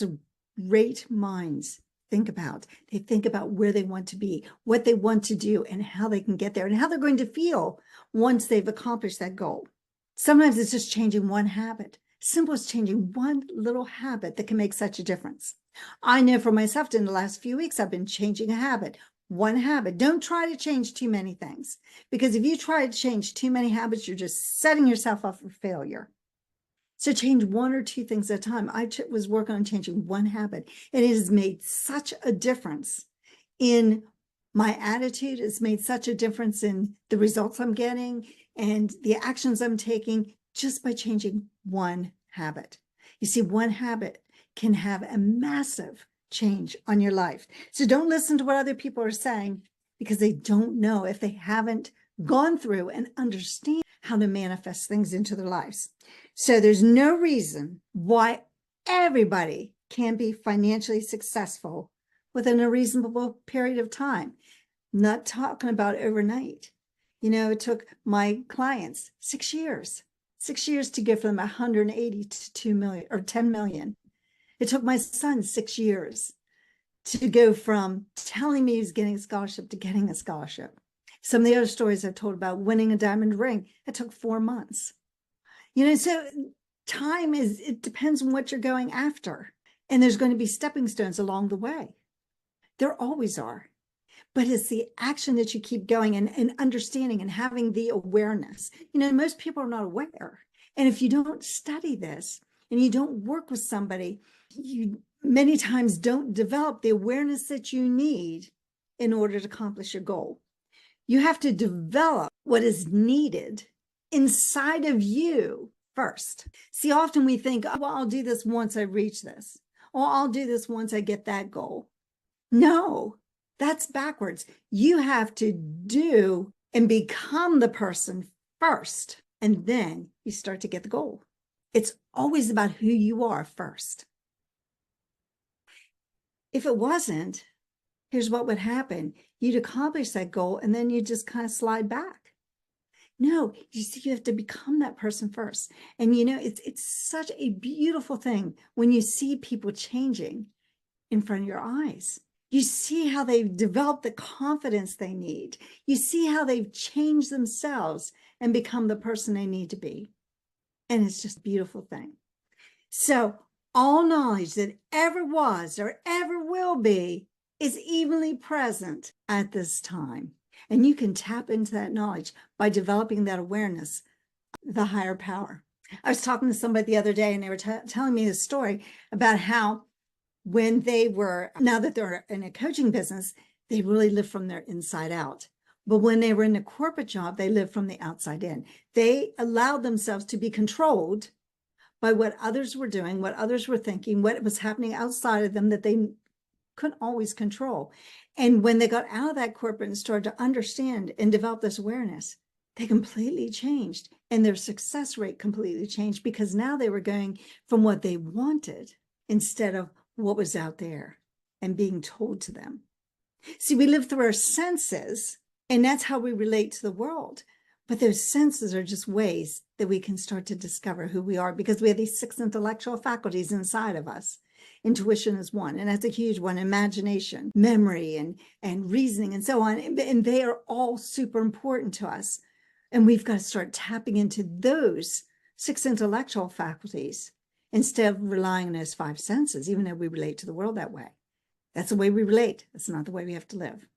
So great minds think about. They think about where they want to be, what they want to do, and how they can get there, and how they're going to feel once they've accomplished that goal. Sometimes it's just changing one habit. Simple as changing one little habit that can make such a difference. I know for myself, in the last few weeks, I've been changing a habit. One habit. Don't try to change too many things, because if you try to change too many habits, you're just setting yourself up for failure. So change one or two things at a time. I was working on changing one habit, and it has made such a difference in my attitude. It's made such a difference in the results I'm getting and the actions I'm taking just by changing one habit. You see, one habit can have a massive change on your life. So don't listen to what other people are saying, because they don't know, if they haven't gone through and understand how to manifest things into their lives. So there's no reason why everybody can be financially successful within a reasonable period of time. I'm not talking about overnight. You know, it took my clients 6 years to go from 180 to 2 million or 10 million. It took my son 6 years to go from telling me he was getting a scholarship to getting a scholarship. Some of the other stories I've told about winning a diamond ring, it took 4 months. You know, so time it depends on what you're going after. And there's going to be stepping stones along the way. There always are. But it's the action that you keep going and understanding and having the awareness. You know, most people are not aware. And if you don't study this and you don't work with somebody, you many times don't develop the awareness that you need in order to accomplish your goal. You have to develop what is needed inside of you first. See, often we think, oh, well, I'll do this once I reach this, or I'll do this once I get that goal. No, that's backwards. You have to do and become the person first, and then you start to get the goal. It's always about who you are first. If it wasn't, here's what would happen. You'd accomplish that goal, and then you just kind of slide back. No, you see, you have to become that person first. And you know, it's such a beautiful thing when you see people changing in front of your eyes. You see how they've developed the confidence they need. You see how they've changed themselves and become the person they need to be. And it's just a beautiful thing. So all knowledge that ever was or ever will be is evenly present at this time. And you can tap into that knowledge by developing that awareness, the higher power. I was talking to somebody the other day, and they were telling me a story about how when they were, now that they're in a coaching business, they really live from their inside out. But when they were in a corporate job, they lived from the outside in. They allowed themselves to be controlled by what others were doing, what others were thinking, what was happening outside of them that they couldn't always control. And when they got out of that corporate and started to understand and develop this awareness, they completely changed, and their success rate completely changed, because now they were going from what they wanted instead of what was out there and being told to them. See, we live through our senses, and that's how we relate to the world. But those senses are just ways that we can start to discover who we are, because we have these 6 intellectual faculties inside of us. Intuition is one, and that's a huge one. Imagination, memory, and reasoning, and so on. And they are all super important to us. And we've got to start tapping into those 6 intellectual faculties instead of relying on those 5 senses, even though we relate to the world that way. That's the way we relate. That's not the way we have to live.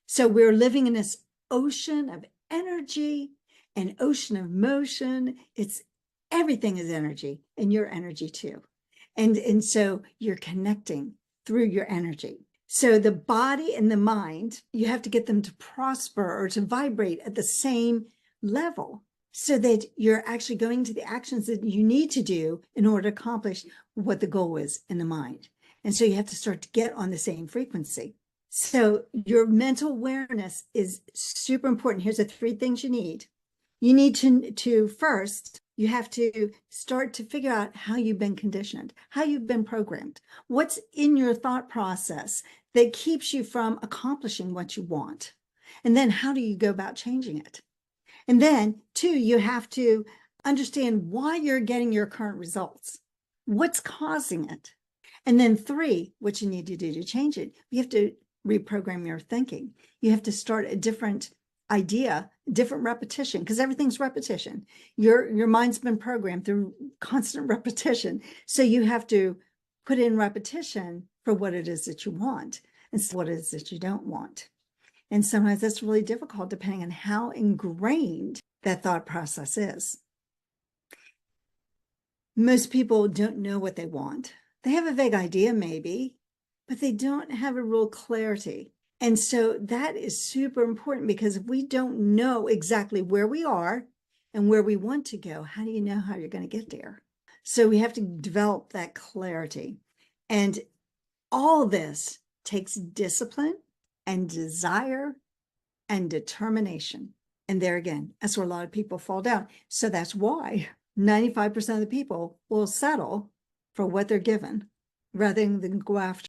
So we're living in this ocean of energy, an ocean of motion. Everything is energy, and your energy too. And so you're connecting through your energy. So the body and the mind, you have to get them to prosper or to vibrate at the same level, so that you're actually going to the actions that you need to do in order to accomplish what the goal is in the mind. And so you have to start to get on the same frequency. So your mental awareness is super important. Here's the 3 things you need. You need to first, you have to start to figure out how you've been conditioned, how you've been programmed, what's in your thought process that keeps you from accomplishing what you want. And then how do you go about changing it? And then 2, you have to understand why you're getting your current results. What's causing it? And then 3, what you need to do to change it, you have to reprogram your thinking. You have to start a different idea, different repetition, because everything's repetition. Your mind's been programmed through constant repetition. So you have to put in repetition for what it is that you want and what it is that you don't want. And sometimes that's really difficult depending on how ingrained that thought process is. Most people don't know what they want. They have a vague idea maybe, but they don't have a real clarity. And so that is super important, because if we don't know exactly where we are and where we want to go, how do you know how you're going to get there? So we have to develop that clarity. And all this takes discipline and desire and determination. And there again, that's where a lot of people fall down. So that's why 95% of the people will settle for what they're given rather than go after